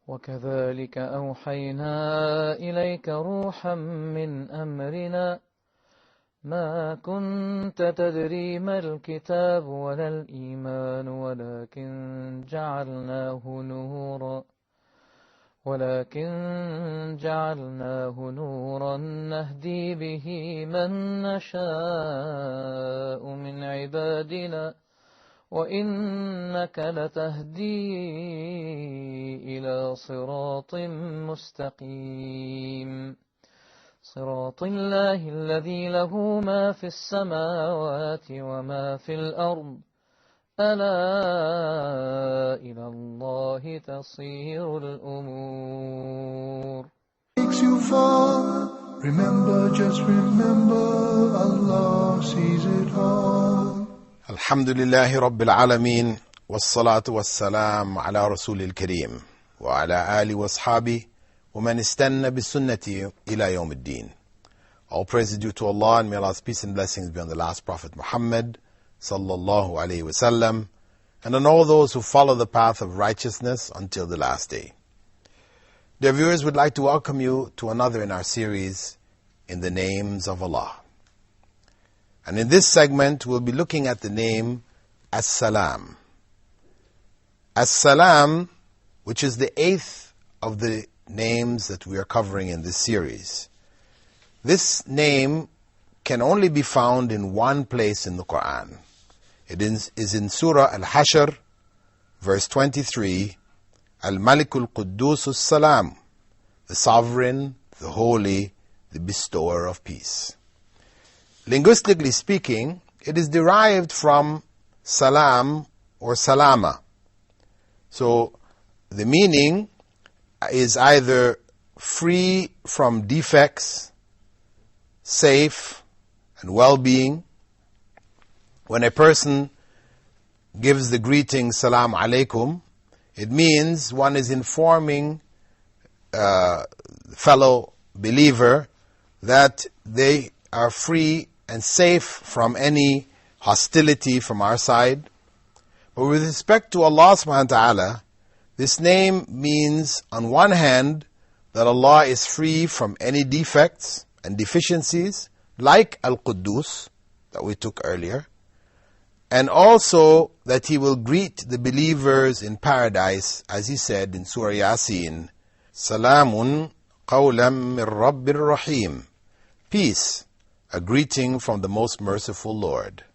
وكذلك أوحينا إليك روحا من أمرنا ما كنت تدري ما الكتاب ولا الإيمان ولكن جعلناه نورا نهدي به من نشاء من عبادنا وإنك لتهدي إلى صراط مستقيم صراط الله الذي له ما في السماوات وما في الأرض ألا إلى الله تصير الأمور. Remember, just remember, Allah sees it all. Alhamdulillahi Rabbil Alameen, wassalatu wassalam ala Rasulil Kareem, wa ala ali wa ashabi, wa man istanna bi sunnati ila yawmiddin. All praise is due to Allah, and may Allah's peace and blessings be on the last Prophet Muhammad sallallahu alayhi wasallam, and on all those who follow the path of righteousness until the last day. Dear viewers, we'd like to welcome you to another in our series, In the Names of Allah. And in this segment, we'll be looking at the name As-Salam. As-Salam, which is the 8th of the names that we are covering in this series. This name can only be found in one place in the Quran. It is in Surah Al-Hashr, verse 23, Al-Malikul Quddus As-Salam, the Sovereign, the Holy, the Bestower of Peace. Linguistically speaking, it is derived from salam or salama. So the meaning is either free from defects, safe, and well-being. When a person gives the greeting salam alaikum, it means one is informing fellow believer that they are free and safe from any hostility from our side. But with respect to Allah subhanahu wa ta'ala, this name means on one hand that Allah is free from any defects and deficiencies, like Al-Quddus that we took earlier, and also that He will greet the believers in paradise, as He said in Surah Yasin, Salamun qawlam min Rabbir Rahim, peace, a greeting from the most merciful Lord.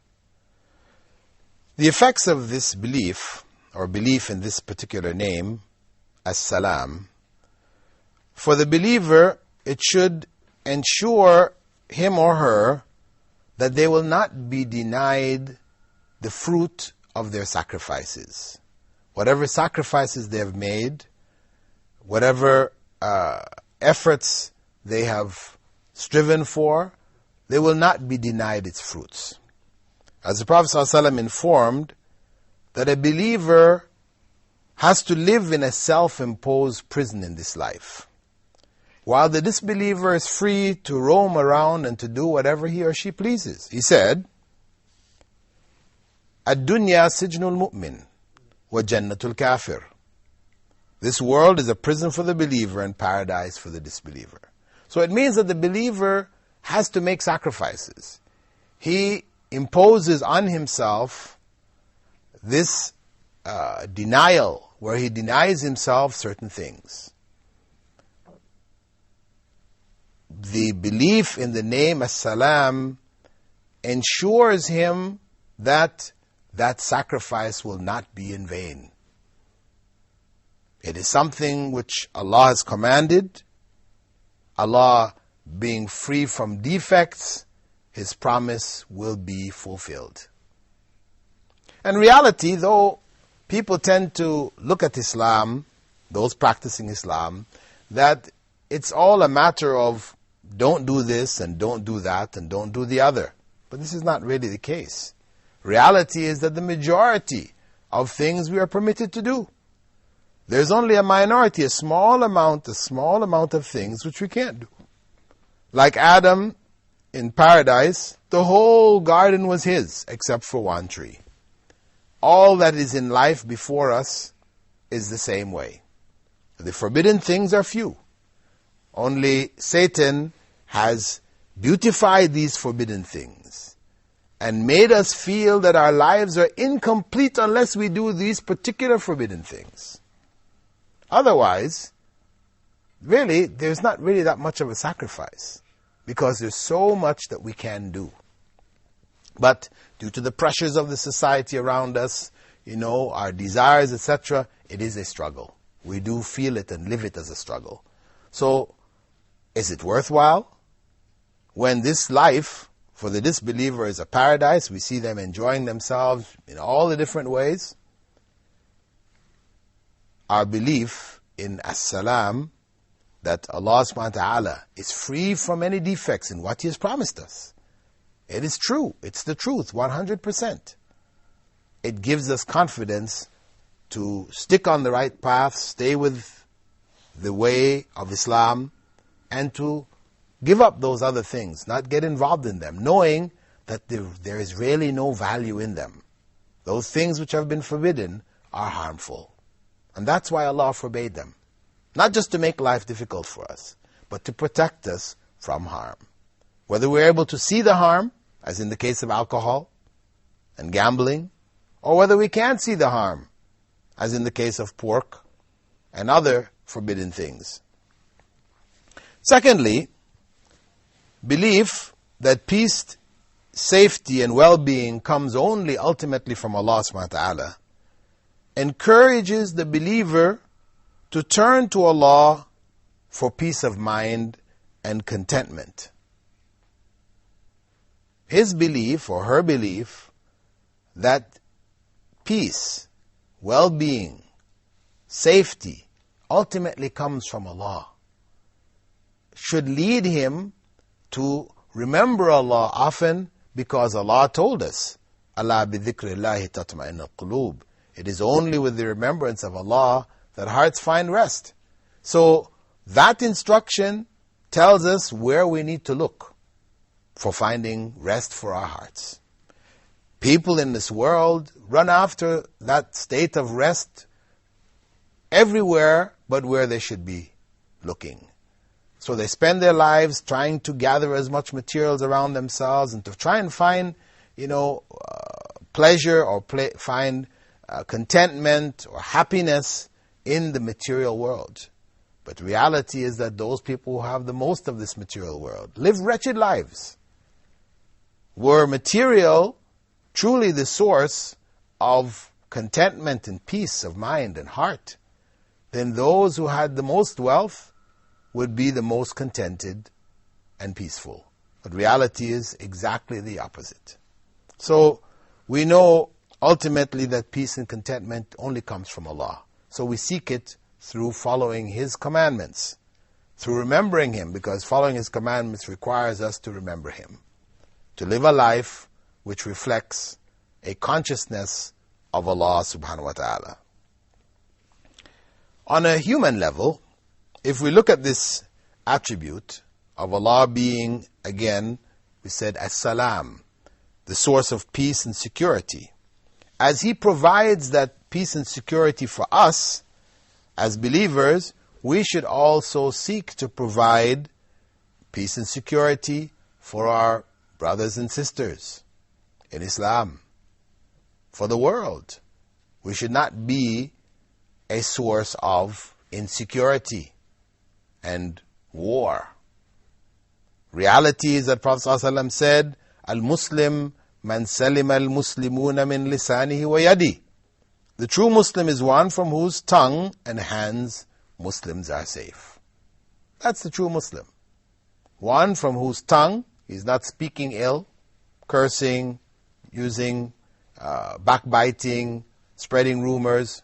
The effects of this belief, or belief in this particular name, As-Salam, for the believer, it should ensure him or her that they will not be denied the fruit of their sacrifices. Whatever sacrifices they have made, whatever efforts they have striven for, they will not be denied its fruits. As the Prophet ﷺ informed that a believer has to live in a self-imposed prison in this life, while the disbeliever is free to roam around and to do whatever he or she pleases. He said, Ad-dunya sijnul mu'min wa jannatul kafir. This world is a prison for the believer and paradise for the disbeliever. So it means that the believer has to make sacrifices. He imposes on himself this denial, where he denies himself certain things. The belief in the name As-Salam ensures him that that sacrifice will not be in vain. It is something which Allah has commanded. Allah being free from defects, His promise will be fulfilled. In reality, though people tend to look at Islam, those practicing Islam, that it's all a matter of don't do this and don't do that and don't do the other. But this is not really the case. Reality is that the majority of things we are permitted to do. There's only a minority, a small amount of things which we can't do. Like Adam in paradise, the whole garden was his except for one tree. All that is in life before us is the same way. The forbidden things are few. Only Satan has beautified these forbidden things and made us feel that our lives are incomplete unless we do these particular forbidden things. Otherwise, really, there's not really that much of a sacrifice, because there's so much that we can do. But due to the pressures of the society around us, our desires, etc., it is a struggle. We do feel it and live it as a struggle. So, is it worthwhile? When this life for the disbeliever is a paradise, we see them enjoying themselves in all the different ways. Our belief in As-Salam, that Allah subhanahu wa ta'ala is free from any defects in what He has promised us. It is true. It's the truth, 100%. It gives us confidence to stick on the right path, stay with the way of Islam, and to give up those other things, not get involved in them, knowing that there is really no value in them. Those things which have been forbidden are harmful. And that's why Allah forbade them. Not just to make life difficult for us, but to protect us from harm. Whether we're able to see the harm, as in the case of alcohol and gambling, or whether we can't see the harm, as in the case of pork and other forbidden things. Secondly, belief that peace, safety, and well-being comes only ultimately from Allah subhanahu wa ta'ala encourages the believer to turn to Allah for peace of mind and contentment. His belief or her belief that peace, well-being, safety ultimately comes from Allah should lead him to remember Allah often, because Allah told us, "Ala bi dhikrillahi tatma'innul qulub." It is only with the remembrance of Allah that hearts find rest. So that instruction tells us where we need to look for finding rest for our hearts. People in this world run after that state of rest everywhere but where they should be looking. So they spend their lives trying to gather as much materials around themselves and to try and find, pleasure or find contentment or happiness in the material world. But reality is that those people who have the most of this material world live wretched lives. Were material truly the source of contentment and peace of mind and heart, then those who had the most wealth would be the most contented and peaceful. But reality is exactly the opposite. So we know ultimately that peace and contentment only comes from Allah. So we seek it through following His commandments, through remembering Him, because following His commandments requires us to remember Him, to live a life which reflects a consciousness of Allah subhanahu wa ta'ala. On a human level, if we look at this attribute of Allah being, again, we said As-Salam, the source of peace and security, as He provides that peace and security for us as believers, we should also seek to provide peace and security for our brothers and sisters in Islam, for the world. We should not be a source of insecurity and war. Reality is that Prophet ﷺ said, "Al-Muslim man salima al-Muslimuna min lisanihi wa yadi." The true Muslim is one from whose tongue and hands Muslims are safe. That's the true Muslim. One from whose tongue he's not speaking ill, cursing, using backbiting, spreading rumors.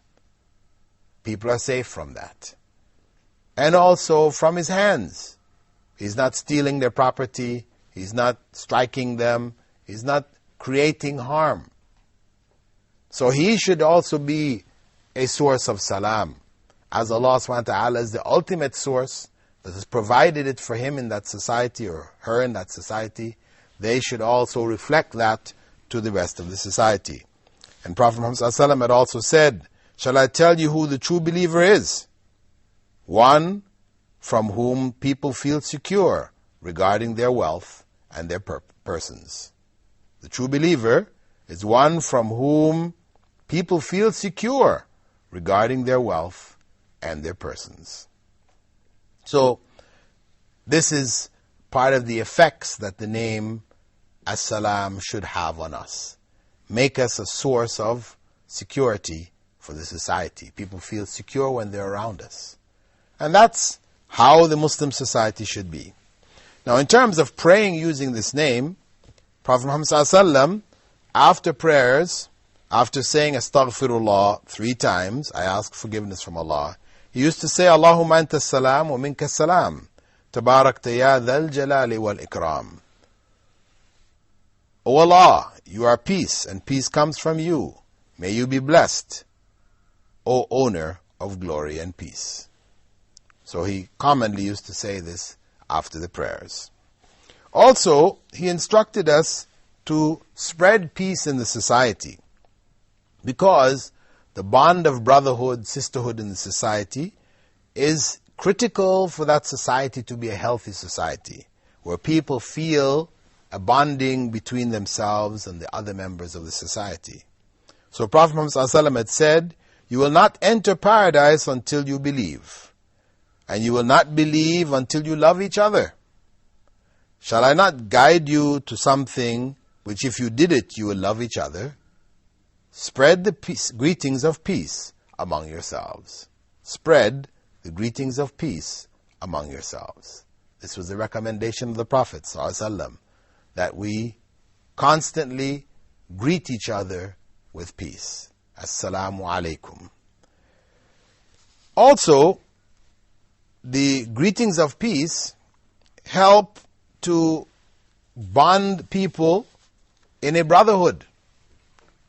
People are safe from that. And also from his hands. He's not stealing their property. He's not striking them. He's not creating harm. So he should also be a source of salam. As Allah subhanahu wa ta'ala is the ultimate source that has provided it for him in that society or her in that society, they should also reflect that to the rest of the society. And Prophet Muhammad ﷺ had also said, "Shall I tell you who the true believer is? one from whom people feel secure regarding their wealth and their persons. The true believer is one from whom people feel secure regarding their wealth and their persons. So, this is part of the effects that the name As-Salam should have on us. Make us a source of security for the society. People feel secure when they're around us. And that's how the Muslim society should be. Now, in terms of praying using this name, Prophet Muhammad ﷺ, after prayers, after saying Astaghfirullah 3 times, I ask forgiveness from Allah, he used to say, Allahumma anta salam wa minka salam, tabarakta ya dhal jalali wal ikram. O Allah, you are peace, and peace comes from you. May you be blessed, O owner of glory and peace. So he commonly used to say this after the prayers. Also, he instructed us to spread peace in the society, because the bond of brotherhood, sisterhood in the society is critical for that society to be a healthy society, where people feel a bonding between themselves and the other members of the society. So Prophet Muhammad ﷺ had said, you will not enter paradise until you believe, and you will not believe until you love each other. Shall I not guide you to something which if you did it, you will love each other? Spread the greetings of peace among yourselves. Spread the greetings of peace among yourselves. This was the recommendation of the Prophet ﷺ, that we constantly greet each other with peace. As-Salamu alaykum. Also, the greetings of peace help to bond people in a brotherhood.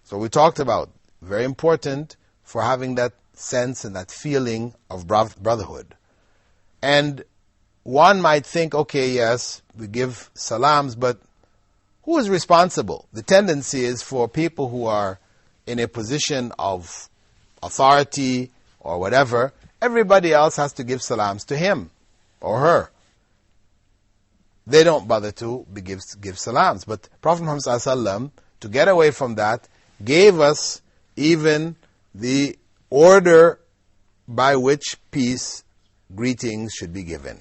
So we talked about, very important for having that sense and that feeling of brotherhood. And one might think, okay, yes, we give salams, but who is responsible? The tendency is for people who are in a position of authority or whatever, everybody else has to give salams to him or her. They don't bother to give salams. But Prophet Muhammad ﷺ, to get away from that, gave us even the order by which peace greetings should be given.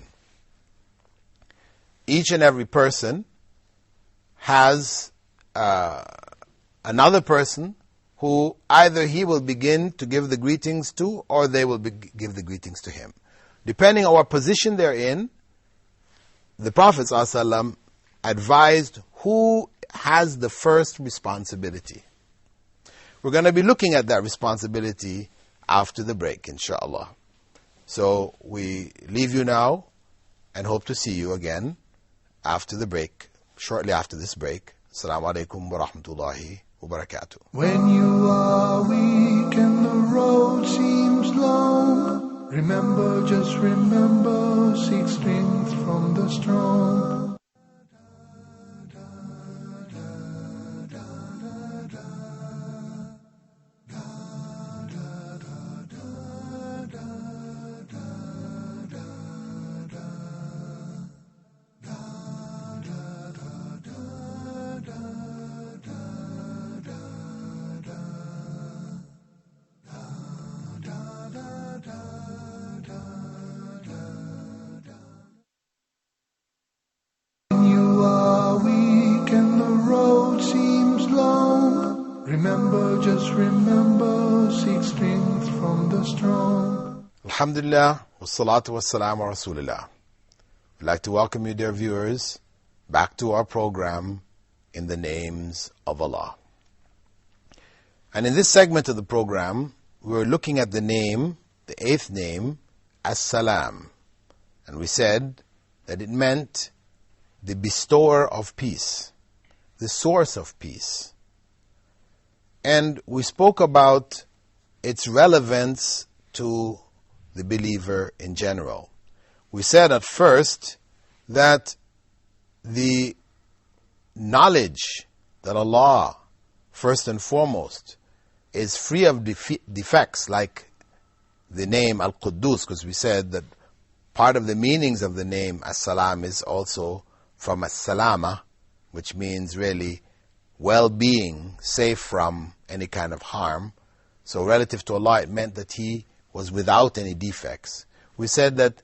Each and every person has another person who either he will begin to give the greetings to, or they will give the greetings to him. Depending on what position they're in, the Prophet ﷺ advised who has the first responsibility. We're going to be looking at that responsibility after the break, inshallah. So we leave you now and hope to see you again after the break, shortly after this break. Assalamu alaikum wa rahmatullahi wa barakatuh. When you are weak and the road seems long, remember, just remember, seek strength from the strong. Remember, just remember, seek strength from the strong. Alhamdulillah, wassalatu wassalamu ala Rasulillah. We'd like to welcome you, dear viewers, back to our program, In the Names of Allah. And in this segment of the program, we're looking at the name, the 8th name, As-Salam. And we said that it meant the bestower of peace, the source of peace. And we spoke about its relevance to the believer in general. We said at first that the knowledge that Allah, first and foremost, is free of defects like the name Al-Quddus, because we said that part of the meanings of the name As-Salam is also from As-Salama, which means really well-being, safe from any kind of harm. So relative to Allah, it meant that He was without any defects. We said that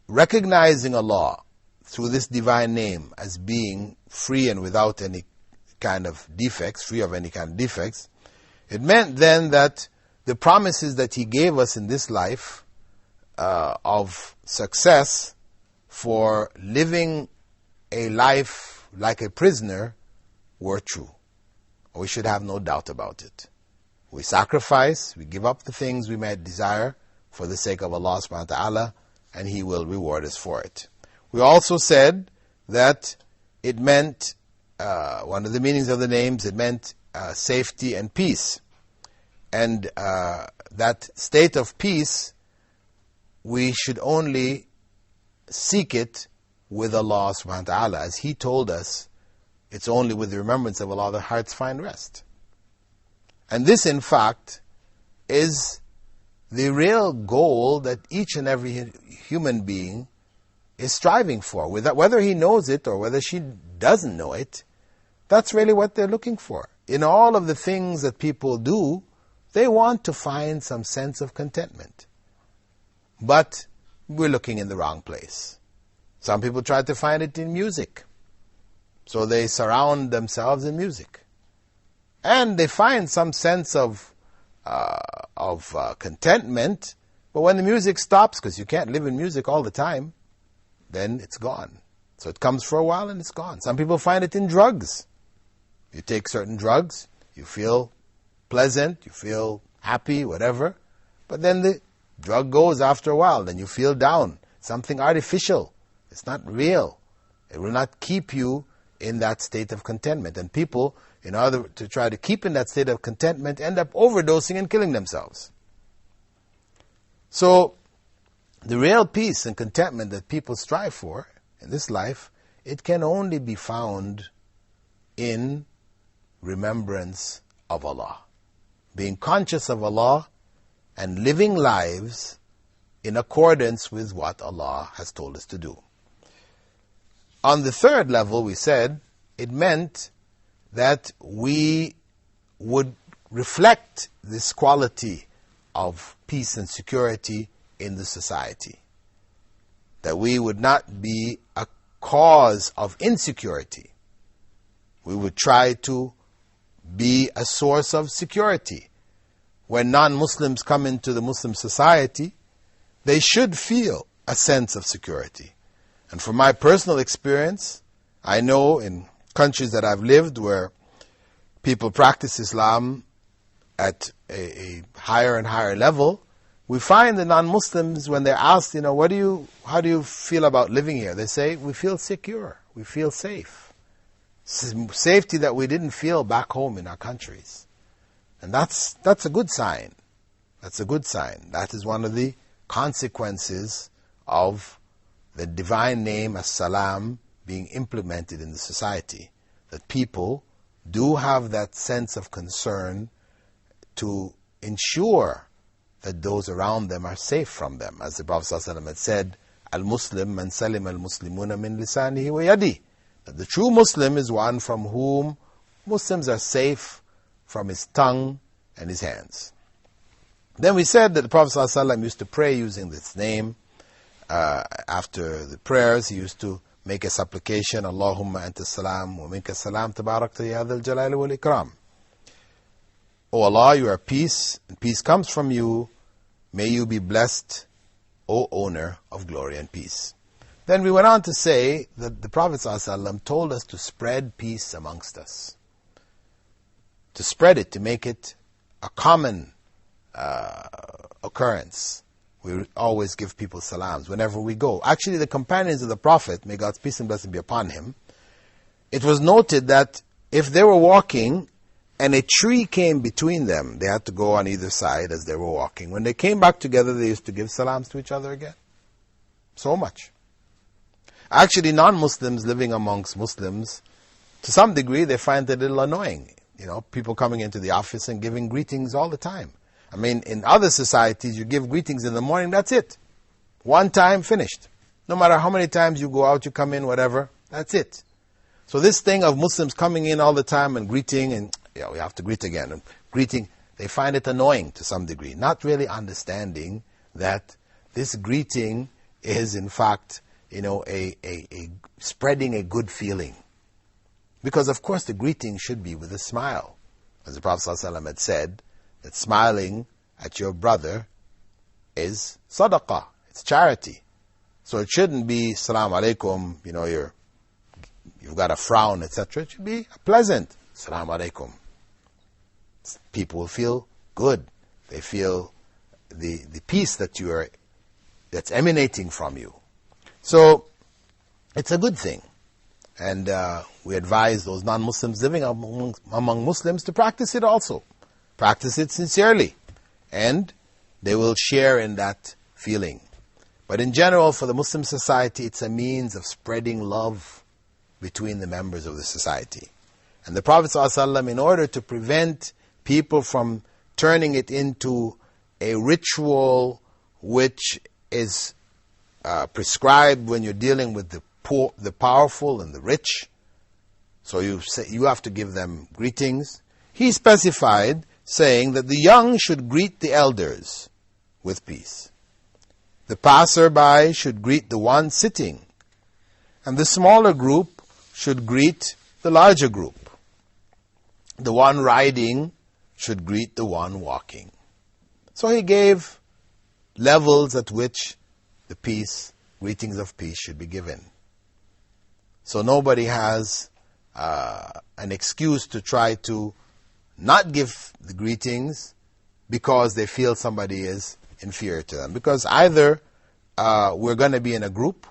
recognizing Allah through this divine name as being free and without any kind of defects, free of any kind of defects, it meant then that the promises that He gave us in this life of success for living a life like a prisoner were true. We should have no doubt about it. We sacrifice, we give up the things we might desire for the sake of Allah subhanahu wa ta'ala, and He will reward us for it. We also said that it meant, one of the meanings of the names, it meant safety and peace. And that state of peace, we should only seek it with Allah subhanahu wa ta'ala. As He told us, it's only with the remembrance of Allah that hearts find rest. And this, in fact, is the real goal that each and every human being is striving for. Whether he knows it or whether she doesn't know it, that's really what they're looking for. In all of the things that people do, they want to find some sense of contentment. But we're looking in the wrong place. Some people try to find it in music. So they surround themselves in music. And they find some sense of contentment, but when the music stops, because you can't live in music all the time, then it's gone. So it comes for a while and it's gone. Some people find it in drugs. You take certain drugs, you feel pleasant, you feel happy, whatever, but then the drug goes after a while, then you feel down. Something artificial. It's not real. It will not keep you in that state of contentment. And people, in order to try to keep in that state of contentment, end up overdosing and killing themselves. So, the real peace and contentment that people strive for in this life, it can only be found in remembrance of Allah. Being conscious of Allah and living lives in accordance with what Allah has told us to do. On the third level, we said, it meant that we would reflect this quality of peace and security in the society. That we would not be a cause of insecurity. We would try to be a source of security. When non-Muslims come into the Muslim society, they should feel a sense of security. And from my personal experience, I know in countries that I've lived where people practice Islam at a higher and higher level, we find the non-Muslims, when they're asked, how do you feel about living here? They say, we feel secure, we feel safe. Safety that we didn't feel back home in our countries. And that's a good sign. That's a good sign. That is one of the consequences of the divine name As-Salam being implemented in the society. That people do have that sense of concern to ensure that those around them are safe from them. As the Prophet ﷺ had said, Al-Muslim man salim al-Muslimuna min lisanihi wa yadi. That the true Muslim is one from whom Muslims are safe from his tongue and his hands. Then we said that the Prophet ﷺ used to pray using this name. After the prayers, he used to make a supplication, Allahumma anta salam wa minka salam tabarakta ya dhal jalali wal ikram. O Allah, you are peace, and peace comes from you. May you be blessed, O owner of glory and peace. Then we went on to say that the Prophet ﷺ told us to spread peace amongst us. To spread it, to make it a common occurrence. We always give people salams whenever we go. Actually, the companions of the Prophet, may God's peace and blessing be upon him, it was noted that if they were walking and a tree came between them, they had to go on either side as they were walking. When they came back together, they used to give salams to each other again. So much. Actually, non-Muslims living amongst Muslims, to some degree, they find it a little annoying. People coming into the office and giving greetings all the time. I mean, in other societies, you give greetings in the morning, that's it. One time, finished. No matter how many times you go out, you come in, whatever, that's it. So this thing of Muslims coming in all the time and greeting, and yeah, we have to greet again, and greeting, they find it annoying to some degree, not really understanding that this greeting is in fact, a spreading a good feeling. Because of course the greeting should be with a smile. As the Prophet ﷺ had said, that smiling at your brother is sadaqah, it's charity. So it shouldn't be As-Salam alaikum, you've got a frown, etc. It should be pleasant. As-Salam alaikum. People will feel good. They feel the peace that's emanating from you. So it's a good thing. And we advise those non-Muslims living among Muslims to practice it also. Practice it sincerely. And they will share in that feeling. But in general, for the Muslim society, it's a means of spreading love between the members of the society. And the Prophet ﷺ, in order to prevent people from turning it into a ritual which is prescribed when you're dealing with the poor, the powerful and the rich, so you have to give them greetings, he specified, saying that the young should greet the elders with peace. The passerby should greet the one sitting, and the smaller group should greet the larger group. The one riding should greet the one walking. So he gave levels at which the greetings of peace should be given. So nobody has an excuse to try to not give the greetings because they feel somebody is inferior to them. Because either we're going to be in a group,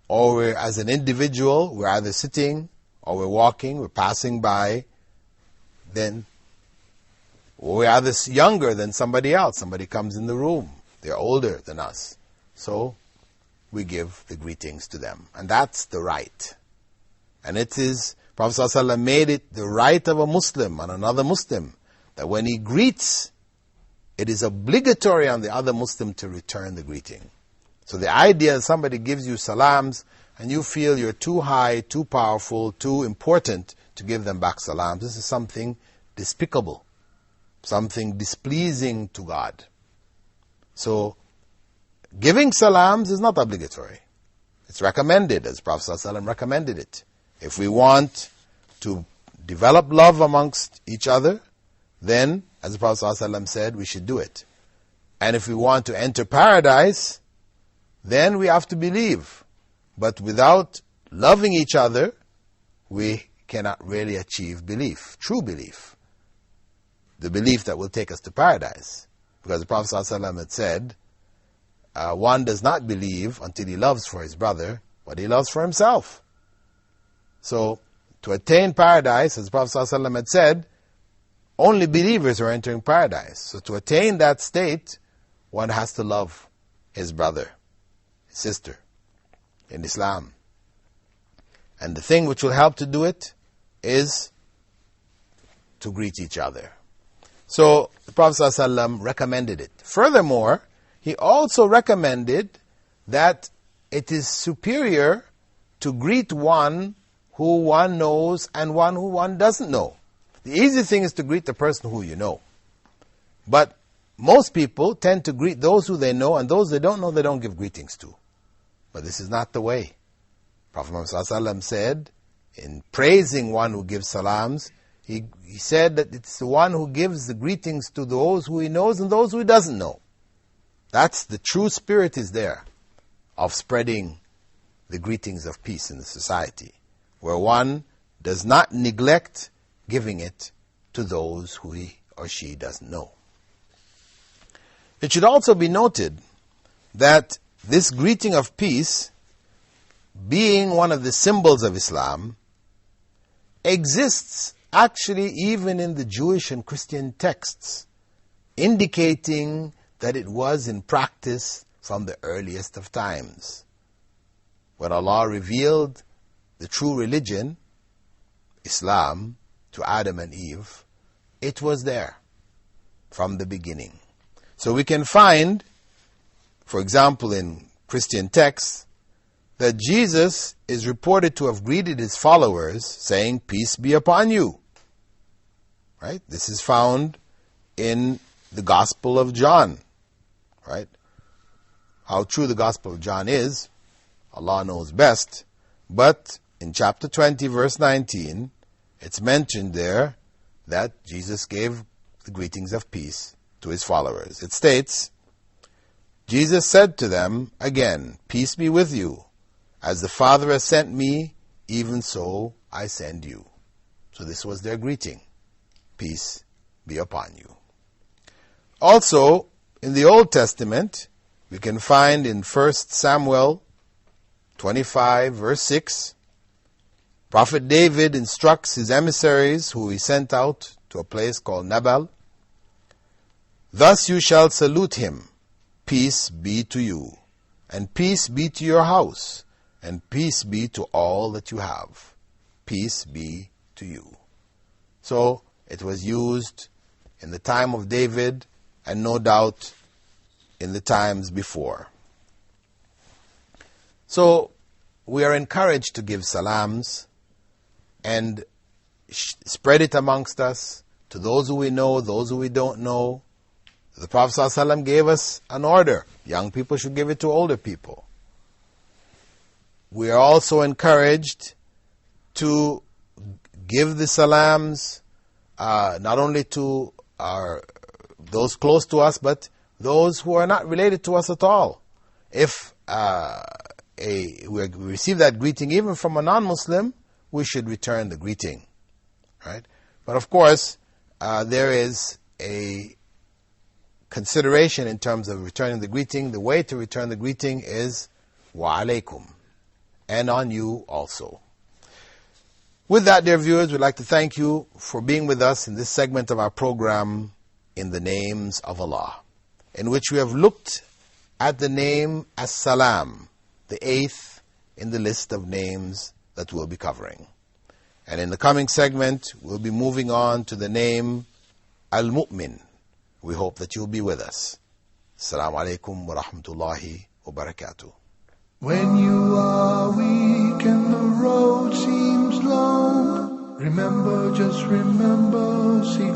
or we're, as an individual, we're either sitting or we're walking, we're passing by, then we're either younger than somebody else. Somebody comes in the room, they're older than us. So we give the greetings to them. And that's the right. And it is, Prophet ﷺ made it the right of a Muslim on another Muslim, that when he greets, it is obligatory on the other Muslim to return the greeting. So the idea that somebody gives you salams and you feel you're too high, too powerful, too important to give them back salams, this is something despicable, something displeasing to God. So giving salams is not obligatory. It's recommended, as Prophet ﷺ recommended it. If we want to develop love amongst each other, then, as the Prophet ﷺ said, we should do it. And if we want to enter paradise, then we have to believe. But without loving each other, we cannot really achieve belief, true belief. The belief that will take us to paradise. Because the Prophet ﷺ had said, one does not believe until he loves for his brother what he loves for himself. So, to attain paradise, as the Prophet ﷺ had said, only believers are entering paradise. So to attain that state, one has to love his brother, his sister in Islam. And the thing which will help to do it is to greet each other. So the Prophet ﷺ recommended it. Furthermore, he also recommended that it is superior to greet one who one knows and one who one doesn't know. The easy thing is to greet the person who you know. But most people tend to greet those who they know, and those they don't know, they don't give greetings to. But this is not the way. Prophet Muhammad ﷺ said, in praising one who gives salams, he said that it's the one who gives the greetings to those who he knows and those who he doesn't know. That's the true spirit is there of spreading the greetings of peace in the society, where one does not neglect giving it to those who he or she doesn't know. It should also be noted that this greeting of peace, being one of the symbols of Islam, exists actually even in the Jewish and Christian texts, indicating that it was in practice from the earliest of times. When Allah revealed the true religion, Islam, to Adam and Eve, it was there. from the beginning. So we can find, for example, in Christian texts, that Jesus is reported to have greeted his followers saying, "Peace be upon you." Right? This is found in the Gospel of John. Right? How true the Gospel of John is, Allah knows best. But in chapter 20, verse 19, it's mentioned there that Jesus gave the greetings of peace to his followers. It states, Jesus said to them again, "Peace be with you. As the Father has sent me, even so I send you." So this was their greeting. Peace be upon you. Also, in the Old Testament, we can find in 1 Samuel 25, verse 6, Prophet David instructs his emissaries, who he sent out to a place called Nabal, "Thus you shall salute him, peace be to you, and peace be to your house, and peace be to all that you have. Peace be to you." So it was used in the time of David, and no doubt in the times before. So we are encouraged to give salams and spread it amongst us, to those who we know, those who we don't know. The Prophet ﷺ gave us an order. Young people should give it to older people. We are also encouraged to give the salams not only to those close to us, but those who are not related to us at all. If we receive that greeting even from a non-Muslim, we should return the greeting, right? But of course, there is a consideration in terms of returning the greeting. The way to return the greeting is wa alaykum, and on you also. With that, dear viewers, we'd like to thank you for being with us in this segment of our program, In the Names of Allah, in which we have looked at the name As-Salam, the 8th in the list of names that we'll be covering. And in the coming segment, we'll be moving on to the name Al-Mu'min. We hope that you'll be with us. As-Salamu alaykum wa rahmatullahi wa barakatuh. When you are weak and the road seems long, remember, just remember, seek